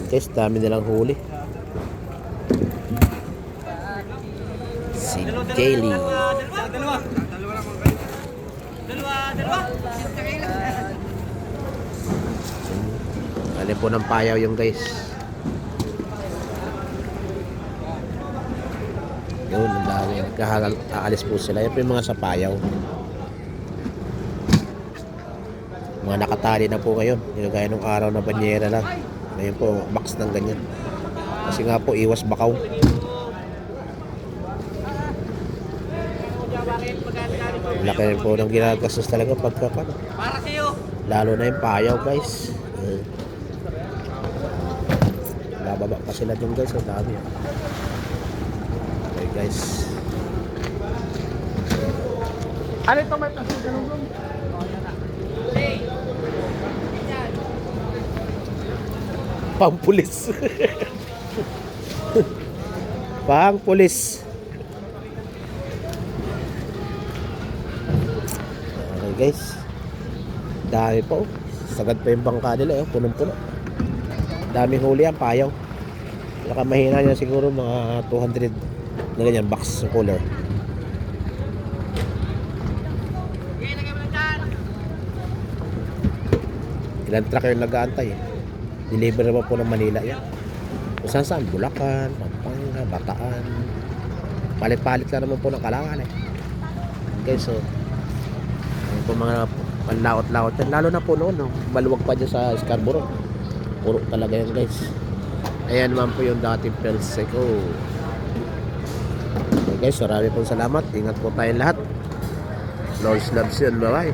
Guys, dami nilang huli. Si Jaylee. Ano po ng payaw yung guys. Yun, ang dami. Aalis po sila. Yan po yung mga sa payaw. Mga nakatali na po ngayon. Yung gaya nung araw na banyera lang. Ngayon po, box ng ganyan. Kasi nga po, iwas bakaw. Laki rin po ng ginagastos talaga pagkapan. Lalo na yung payaw guys. Bababa pa sila dun guys. Ang dami. Okay guys. Ano ito may ganun? Pangpulis. Pangpulis. Okay guys. Dami po. Sagad pa yung bangka nila. Punong-puno. Daming huli ang payaw. Nakamahina niya siguro mga 200 na ganyan box cooler. Ilan truck yung nag-aantay Deliver naman po ng Manila yan. Kung saan, Bulacan, Pampanga, Bataan. Palit-palit lang naman po ng kalangan Okay, so ayun po mga panlaot-laot yan. Lalo na po noon, maluwag pa dyan sa Scarborough. Puro talaga yan guys. Ayan naman po yung dating Pelseco. Okay guys, marami pong salamat. Ingat po tayong lahat. Lord's loves yun. Bye bye.